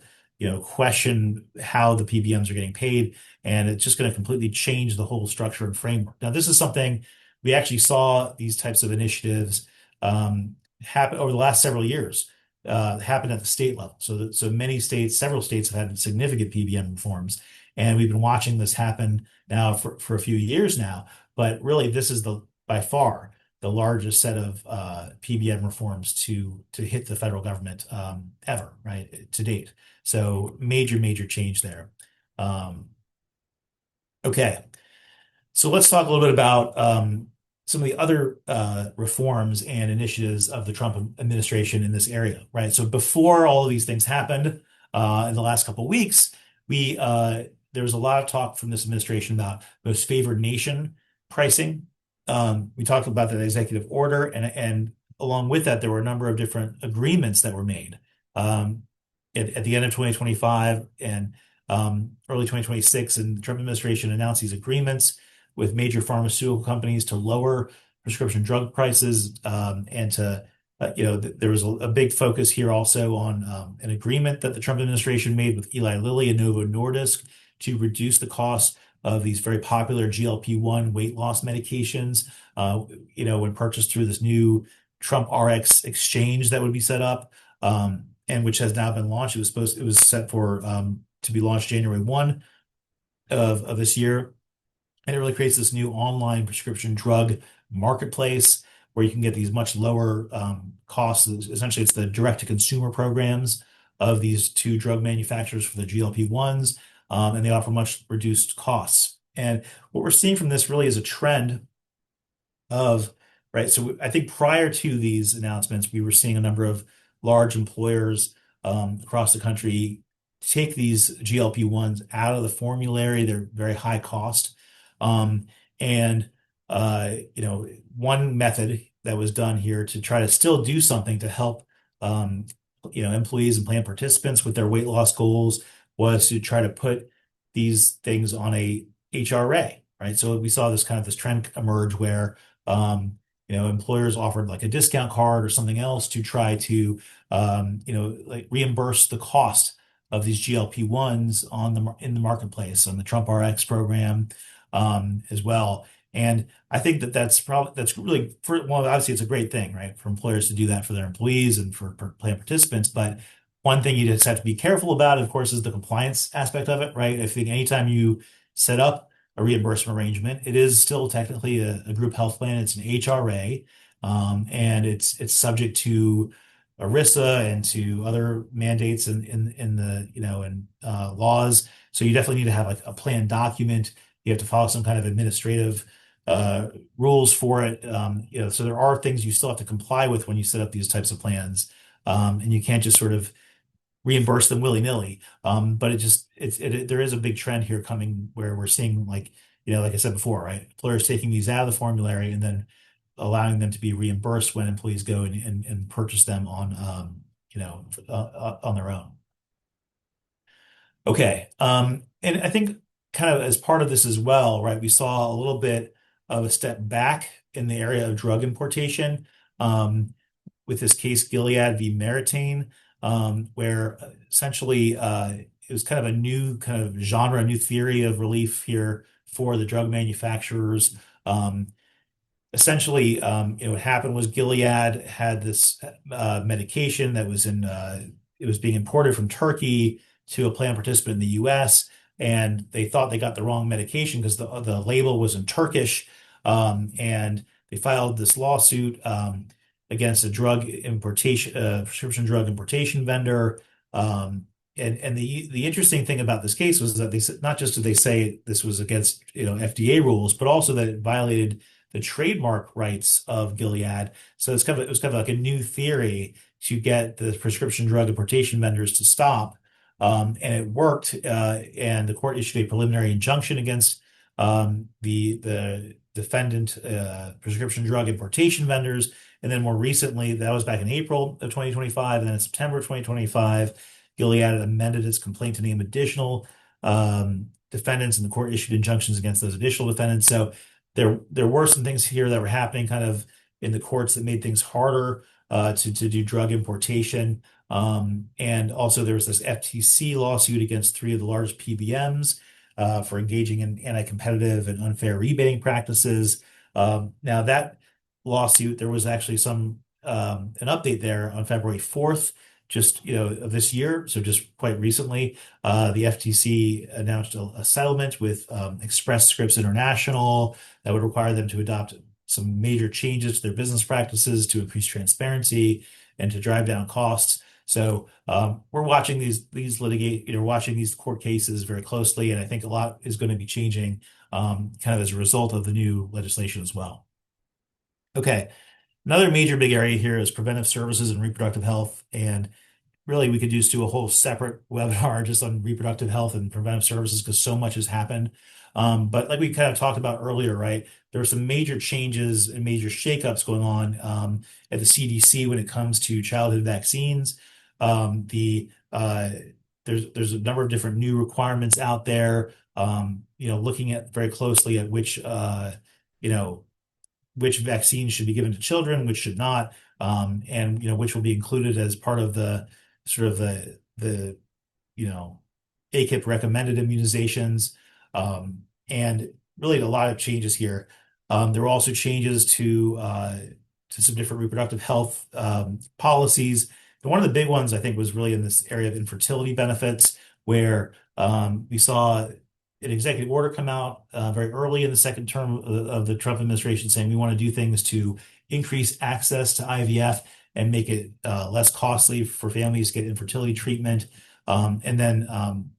question how the PBMs are getting paid, and it's just going to completely change the whole structure and framework. Now, this is something we actually saw these types of initiatives happen over the last several years, happen at the state level. So several states have had significant PBM reforms, and we've been watching this happen now for a few years now. But really, this is by far the largest set of PBM reforms to hit the federal government ever, right, to date. So major change there. Okay. So let's talk a little bit about some of the other reforms and initiatives of the Trump administration in this area, right? So before all of these things happened in the last couple of weeks, there was a lot of talk from this administration about most favored nation pricing. We talked about that executive order, and along with that, there were a number of different agreements that were made at the end of 2025 and early 2026, and the Trump administration announced these agreements with major pharmaceutical companies to lower prescription drug prices, and to there was a big focus here also on an agreement that the Trump administration made with Eli Lilly and Novo Nordisk to reduce the cost of these very popular GLP-1 weight loss medications, when purchased through this new Trump RX exchange that would be set up, and which has now been launched. It was set for to be launched January 1 of this year. And it really creates this new online prescription drug marketplace where you can get these much lower costs. Essentially, it's the direct-to-consumer programs of these two drug manufacturers for the GLP-1s, and they offer much reduced costs. And what we're seeing from this really is a trend of, right, so I think prior to these announcements, we were seeing a number of large employers across the country take these GLP-1s out of the formulary. They're very high cost. And one method that was done here to try to still do something to help, employees and plan participants with their weight loss goals was to try to put these things on a HRA, right? So we saw this trend emerge where, employers offered like a discount card or something else to try to, reimburse the cost of these GLP-1s in the marketplace on the Trump RX program, as well. And I think that's really obviously it's a great thing, right, for employers to do that for their employees and for plan participants. But one thing you just have to be careful about, of course, is the compliance aspect of it, right? I think anytime you set up a reimbursement arrangement, it is still technically a group health plan. It's an HRA, and it's subject to ERISA and to other mandates in the, in laws. So you definitely need to have like a plan document. You have to follow some kind of administrative uh, rules for it. So there are things you still have to comply with when you set up these types of plans. And you can't just sort of reimburse them willy-nilly. But there is a big trend here coming where we're seeing like, like I said before, right? Employers taking these out of the formulary and then allowing them to be reimbursed when employees go and purchase them on their own. Okay. And I think kind of as part of this as well, right, we saw a little bit of a step back in the area of drug importation. With this case, Gilead v. Meritane, where essentially it was kind of a new kind of genre, a new theory of relief here for the drug manufacturers. Essentially, what happened was Gilead had this medication that was it was being imported from Turkey to a plan participant in the U.S. and they thought they got the wrong medication because the label was in Turkish, and they filed this lawsuit against a prescription drug importation vendor. And the interesting thing about this case was that they said not just did they say this was against FDA rules, but also that it violated the trademark rights of Gilead. So it was kind of like a new theory to get the prescription drug importation vendors to stop. And it worked. And the court issued a preliminary injunction against the defendant prescription drug importation vendors. And then more recently, that was back in April of 2025, and then in September 2025, Gilead amended its complaint to name additional defendants, and the court issued injunctions against those additional defendants. So there were some things here that were happening kind of in the courts that made things harder to do drug importation. And also there was this FTC lawsuit against three of the largest PBMs for engaging in anti-competitive and unfair rebating practices. Now that lawsuit, there was actually an update there on February 4th, just of this year. So just quite recently, the FTC announced a settlement with Express Scripts International that would require them to adopt some major changes to their business practices to increase transparency and to drive down costs. So we're watching watching these court cases very closely, and I think a lot is going to be changing kind of as a result of the new legislation as well. Okay. Another major big area here is preventive services and reproductive health. And really, we could just do a whole separate webinar just on reproductive health and preventive services because so much has happened. But like we kind of talked about earlier, right, there are some major changes and major shakeups going on at the CDC when it comes to childhood vaccines. There's a number of different new requirements out there. Looking at very closely at which vaccines should be given to children, which should not, and which will be included as part of the sort of the ACIP recommended immunizations, and really a lot of changes here. There were also changes to some different reproductive health policies. And one of the big ones I think was really in this area of infertility benefits, where we saw an executive order come out very early in the second term of the Trump administration saying we want to do things to increase access to IVF and make it less costly for families to get infertility treatment. And then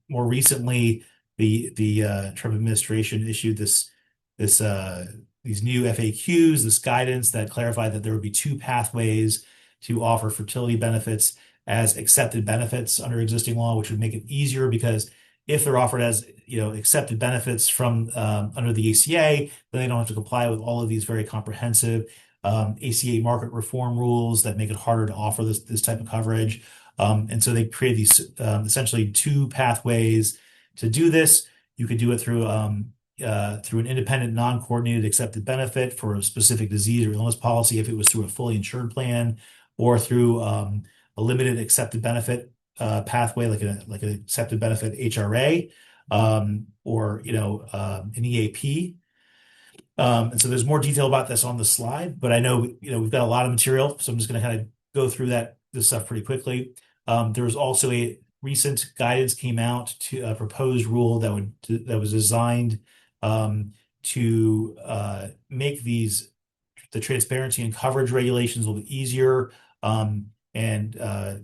more recently, the Trump administration issued these new FAQs, this guidance that clarified that there would be two pathways to offer fertility benefits as accepted benefits under existing law, which would make it easier because if they're offered as accepted benefits from under the ACA, then they don't have to comply with all of these very comprehensive ACA market reform rules that make it harder to offer this type of coverage. And so they create these essentially two pathways to do this. You could do it through an independent, non-coordinated accepted benefit for a specific disease or illness policy if it was through a fully insured plan, or through a limited accepted benefit pathway like an accepted benefit HRA, or an EAP. And so there's more detail about this on the slide, but I know we've got a lot of material, so I'm just going to kind of go through this stuff pretty quickly. There was also a recent guidance came out to a proposed rule that was designed to make the transparency and coverage regulations a little bit easier. and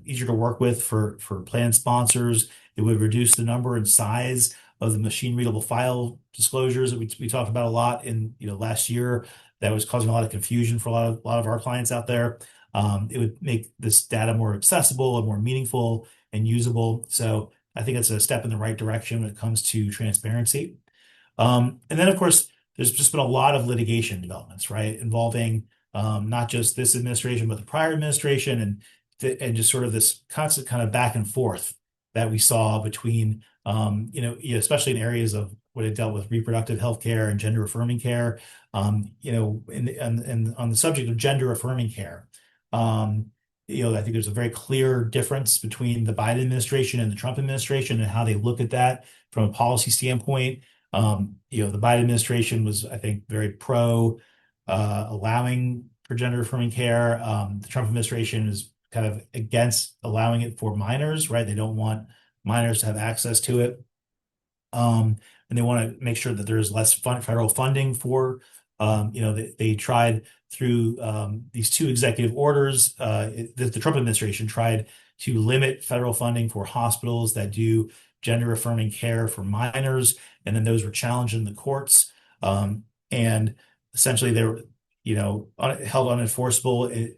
easier to work with for plan sponsors. It would reduce the number and size of the machine readable file disclosures that we talked about a lot in last year. That was causing a lot of confusion for a lot of our clients out there. It would make this data more accessible and more meaningful and usable. So I think it's a step in the right direction when it comes to transparency. And then, of course, there's just been a lot of litigation developments, right, involving not just this administration, but the prior administration, and just sort of this constant kind of back and forth that we saw between, especially in areas of what it dealt with reproductive health care and gender affirming care. And on the subject of gender affirming care, I think there's a very clear difference between the Biden administration and the Trump administration and how they look at that from a policy standpoint. The Biden administration was, I think, very pro allowing for gender affirming care. The Trump administration is kind of against allowing it for minors, right? They don't want minors to have access to it. And they want to make sure that there's less federal funding for, they tried through these two executive orders. The Trump administration tried to limit federal funding for hospitals that do gender affirming care for minors, and then those were challenged in the courts, and essentially they were, held unenforceable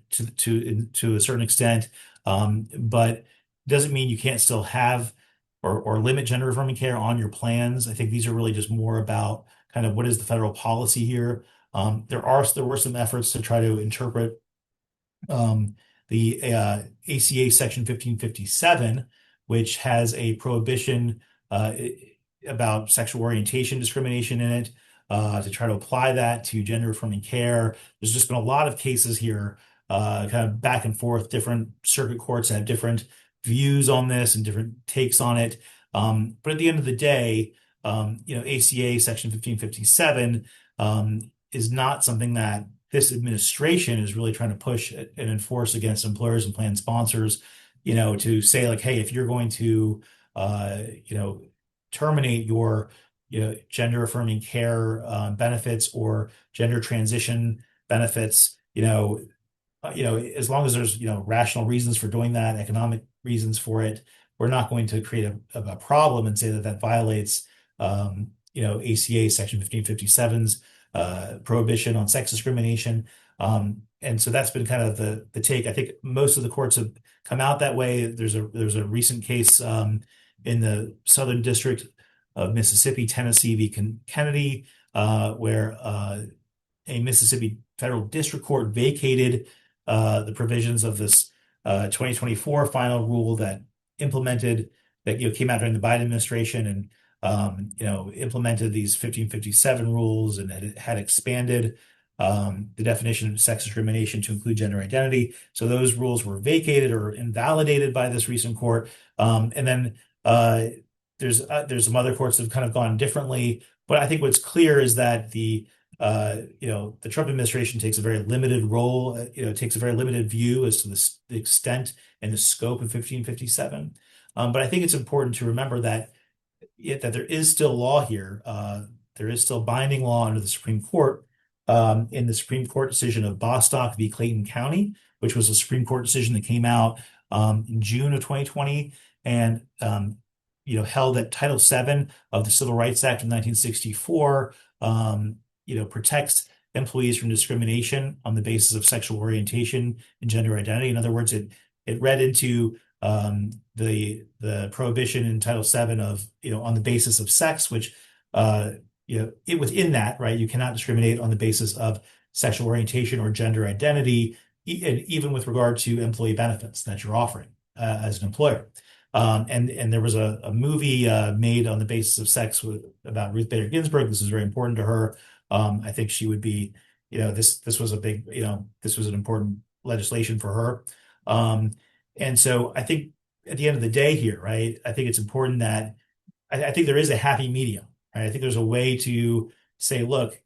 to a certain extent, but doesn't mean you can't still have or limit gender affirming care on your plans. I think these are really just more about kind of what is the federal policy here. There were some efforts to try to interpret the ACA Section 1557, which has a prohibition about sexual orientation discrimination in it, to try to apply that to gender affirming care. There's just been a lot of cases here, kind of back and forth. Different circuit courts have different views on this and different takes on it. But at the end of the day, ACA Section 1557 is not something that this administration is really trying to push and enforce against employers and plan sponsors, to say like, hey, if you're going to, terminate your, gender affirming care benefits or gender transition benefits, as long as there's, rational reasons for doing that, economic reasons for it, we're not going to create a problem and say that that violates, ACA Section 1557's prohibition on sex discrimination. And so that's been kind of the take. I think most of the courts have come out that way. There's a recent case in the Southern District of Mississippi, Tennessee v. Kennedy, where a Mississippi federal district court vacated the provisions of this 2024 final rule that came out during the Biden administration, and implemented these 1557 rules, and it had expanded the definition of sex discrimination to include gender identity. So those rules were vacated or invalidated by this recent court. And then there's some other courts that have kind of gone differently. But I think what's clear is that the Trump administration takes a very limited role, takes a very limited view as to the extent and the scope of 1557. But I think it's important to remember that there is still law here. There is still binding law under the Supreme Court, in the Supreme Court decision of Bostock v. Clayton County, which was a Supreme Court decision that came out in June of 2020, and held that Title VII of the Civil Rights Act of 1964 protects employees from discrimination on the basis of sexual orientation and gender identity. In other words, it read into the prohibition in Title VII of on the basis of sex, which within that, right, you cannot discriminate on the basis of sexual orientation or gender identity, even with regard to employee benefits that you're offering as an employer. And there was a movie made on the basis of sex about Ruth Bader Ginsburg. This is very important to her. I think she would be, this was a big, this was an important legislation for her. And so I think at the end of the day here, right, I think it's important that I think there is a happy medium, right? I think there's a way to say, look,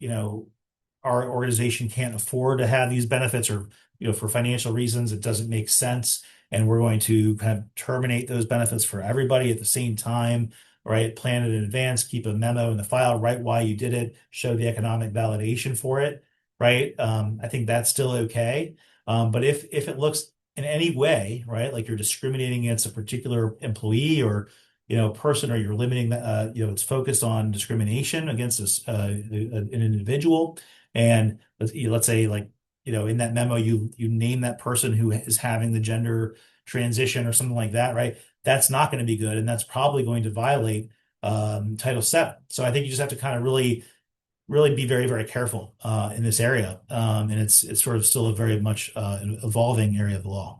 our organization can't afford to have these benefits, or, for financial reasons, it doesn't make sense. And we're going to kind of terminate those benefits for everybody at the same time, right? Plan it in advance, keep a memo in the file, write why you did it, show the economic validation for it, right? I think that's still okay. But if it looks in any way, right, like you're discriminating against a particular employee or person, or you're limiting that, it's focused on discrimination against an individual. And let's say, like, in that memo, you name that person who is having the gender transition or something like that, right? That's not going to be good, and that's probably going to violate Title VII. So I think you just have to kind of really be very, very careful in this area. And it's sort of still a very much an evolving area of the law.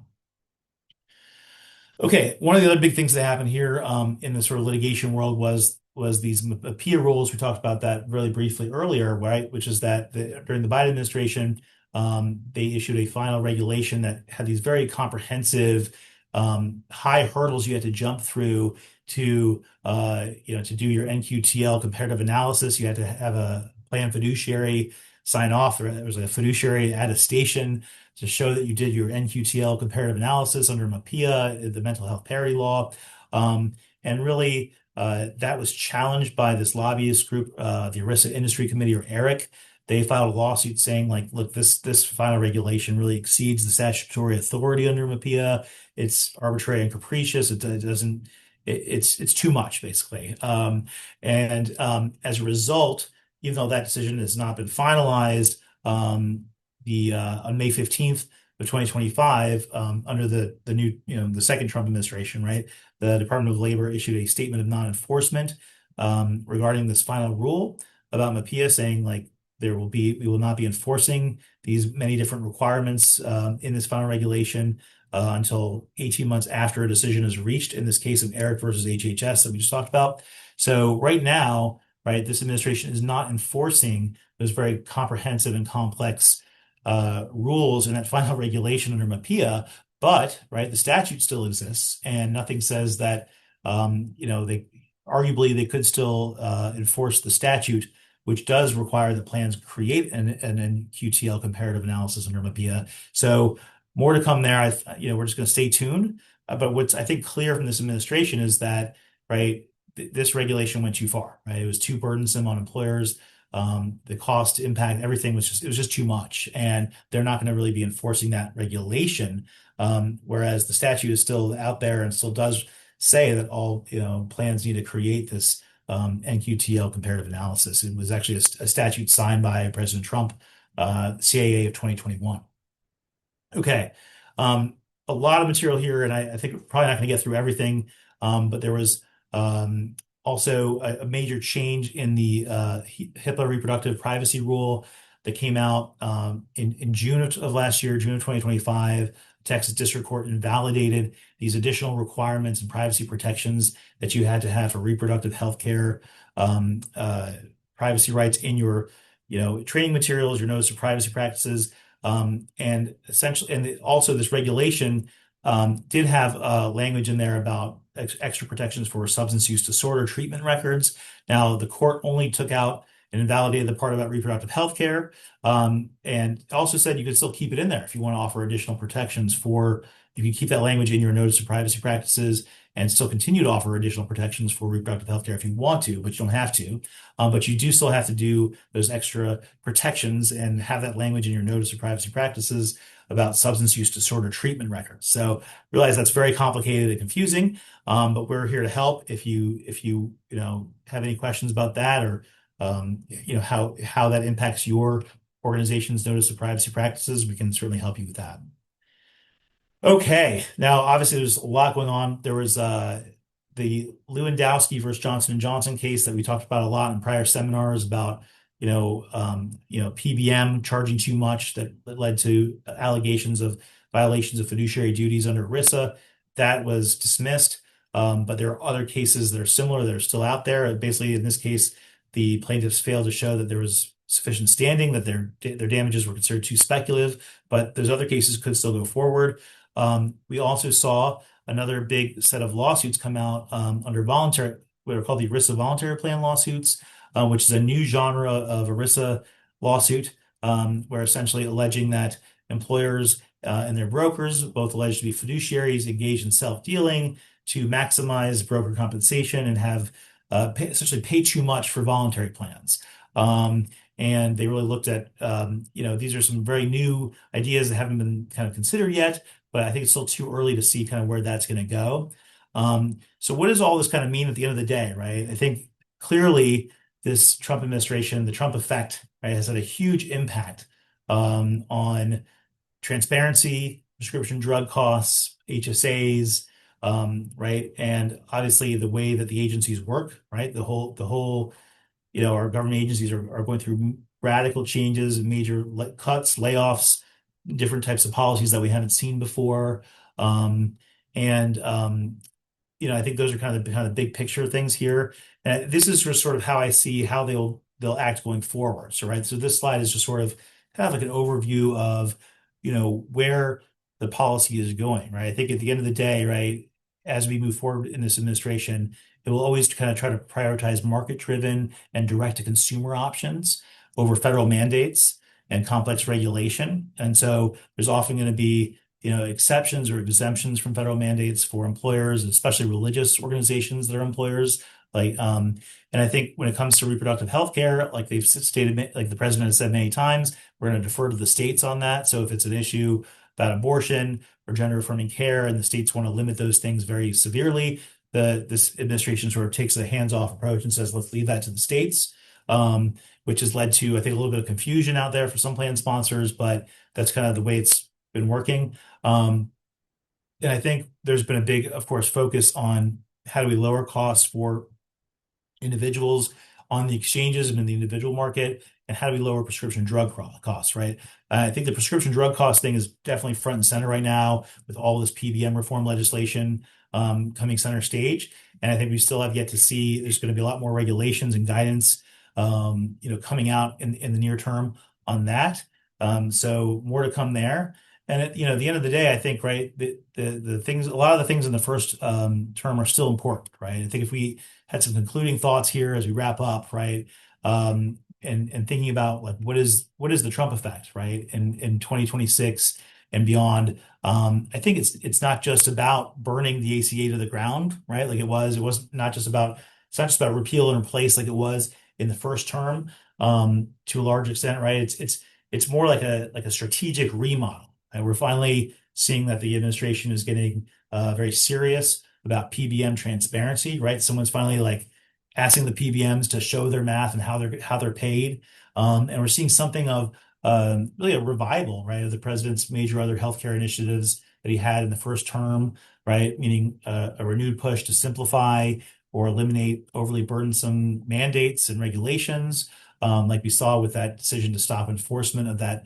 Okay, one of the other big things that happened here in the sort of litigation world was these MAPIA rules. We talked about that really briefly earlier, right? Which is that during the Biden administration, they issued a final regulation that had these very comprehensive, high hurdles you had to jump through to do your NQTL comparative analysis. You had to have a plan fiduciary sign off. There was a fiduciary attestation to show that you did your NQTL comparative analysis under MAPIA, the mental health parity law. And really, that was challenged by this lobbyist group, the ERISA Industry Committee, or ERIC. They filed a lawsuit saying, like, look, this final regulation really exceeds the statutory authority under MAPIA. It's arbitrary and capricious. It's too much, basically. As a result, even though that decision has not been finalized, on May 15th of 2025, under the new, the second Trump administration, right? The Department of Labor issued a statement of non-enforcement regarding this final rule about MAPIA, saying, like, we will not be enforcing these many different requirements in this final regulation until 18 months after a decision is reached, in this case of Eric versus HHS that we just talked about. So right now, right, this administration is not enforcing those very comprehensive and complex rules in that final regulation under MAPIA, but right, the statute still exists, and nothing says that they could still enforce the statute, which does require that plans create an NQTL comparative analysis under MAPIA. So more to come there. We're just going to stay tuned. But what's, I think, clear from this administration is that, right, this regulation went too far, right? It was too burdensome on employers. The cost impact, everything was just too much, and they're not going to really be enforcing that regulation. Whereas the statute is still out there and still does say that all plans need to create this NQTL comparative analysis. It was actually a statute signed by President Trump, CAA of 2021. Okay, a lot of material here, and I think we're probably not going to get through everything, but there was also a major change in the HIPAA reproductive privacy rule that came out in June of last year, June of 2025. Texas District Court invalidated these additional requirements and privacy protections that you had to have for reproductive health care, privacy rights in your training materials, your notice of privacy practices, and essentially, and also this regulation did have language in there about extra protections for substance use disorder treatment records. Now, the court only took out and invalidated the part about reproductive health care, and also said you could still keep it in there if you want to offer additional protections you can keep that language in your notice of privacy practices and still continue to offer additional protections for reproductive health care if you want to, but you don't have to. But you do still have to do those extra protections and have that language in your notice of privacy practices about substance use disorder treatment records. So realize that's very complicated and confusing, but we're here to help if you have any questions about that, or how that impacts your organization's notice of privacy practices. We can certainly help you with that. Okay, now obviously there's a lot going on. There was the Lewandowski versus Johnson & Johnson case that we talked about a lot in prior seminars about PBM charging too much, that led to allegations of violations of fiduciary duties under ERISA. That was dismissed, but there are other cases that are similar that are still out there. Basically, in this case, the plaintiffs failed to show that there was sufficient standing, that their damages were considered too speculative, but those other cases could still go forward. We also saw another big set of lawsuits come out under voluntary, what are called the ERISA voluntary plan lawsuits, which is a new genre of ERISA lawsuit, where essentially alleging that employers and their brokers, both alleged to be fiduciaries, engaged in self-dealing to maximize broker compensation and have essentially pay too much for voluntary plans. And they really looked at, these are some very new ideas that haven't been kind of considered yet, but I think it's still too early to see kind of where that's going to go. So what does all this kind of mean at the end of the day, right? I think clearly this Trump administration, the Trump effect, right, has had a huge impact on transparency, prescription drug costs, HSAs, right, and obviously the way that the agencies work, right? The whole our government agencies are going through radical changes, major cuts, layoffs, different types of policies that we haven't seen before. Um, and I think those are kind of big picture things here. And this is just sort of how I see how they'll act going forward. So, right. So this slide is just sort of kind of like an overview of, where the policy is going, right? I think at the end of the day, right, as we move forward in this administration, it will always kind of try to prioritize market-driven and direct-to-consumer options over federal mandates and complex regulation. And so there's often going to be exceptions or exemptions from federal mandates for employers, especially religious organizations that are employers. And I think when it comes to reproductive health care, like they've stated, like the president has said many times, we're going to defer to the states on that. So if it's an issue about abortion or gender affirming care, and the states want to limit those things very severely, this administration sort of takes a hands-off approach and says, let's leave that to the states. Which has led to, I think, a little bit of confusion out there for some plan sponsors, but that's kind of the way it's been working. And I think there's been a big, of course, focus on how do we lower costs for individuals on the exchanges and in the individual market, and how do we lower prescription drug costs, right? I think the prescription drug cost thing is definitely front and center right now with all this PBM reform legislation coming center stage. And I think we still have yet to see, there's going to be a lot more regulations and guidance, coming out in the near term on that. So more to come there. And at the end of the day, I think, right, the things, a lot of the things in the first term are still important, right? I think if we had some concluding thoughts here as we wrap up, right, and thinking about like what is the Trump effect, right, in 2026 and beyond. I think it's not just about burning the ACA to the ground, right? Like it was not just about it's not just about repeal and replace like it was in the first term, to a large extent, right? It's more like a strategic remodel. And we're finally seeing that the administration is getting very serious about PBM transparency, right? Someone's finally like asking the PBMs to show their math and how they're paid. And we're seeing something of really a revival, right, of the president's major other healthcare initiatives that he had in the first term, right? Meaning a renewed push to simplify or eliminate overly burdensome mandates and regulations, like we saw with that decision to stop enforcement of that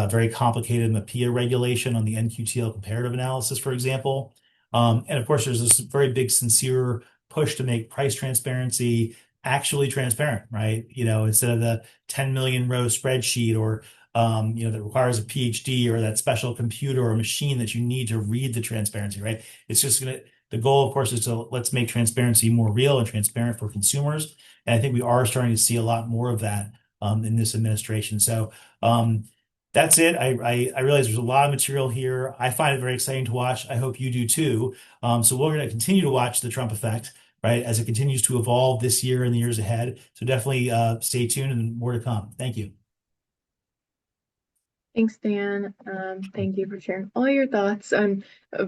very complicated MAPIA regulation on the NQTL comparative analysis, for example. And of course, there's this very big, sincere push to make price transparency actually transparent, right? Instead of the 10 million row spreadsheet or that requires a PhD or that special computer or machine that you need to read the transparency, right? It's just the goal, of course, is to let's make transparency more real and transparent for consumers. And I think we are starting to see a lot more of that in this administration. So that's it. I realize there's a lot of material here. I find it very exciting to watch. I hope you do too. So we're going to continue to watch the Trump effect, right, as it continues to evolve this year and the years ahead. So definitely stay tuned and more to come. Thank you. Thanks, Dan. Thank you for sharing all your thoughts on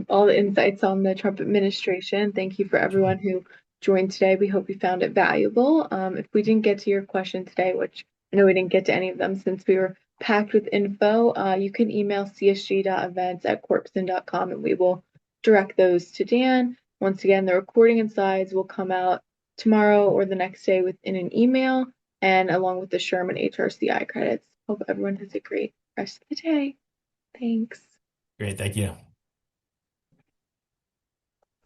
all the insights on the Trump administration. Thank you for everyone who joined today. We hope you found it valuable. If we didn't get to your question today, which I know we didn't get to any of them since we were packed with info, you can email csg.events@corpsyn.com and we will direct those to Dan. Once again, the recording and slides will come out tomorrow or the next day within an email and along with the Sherman HRCI credits. Hope everyone has a great rest of the day. Thanks. Great. Thank you.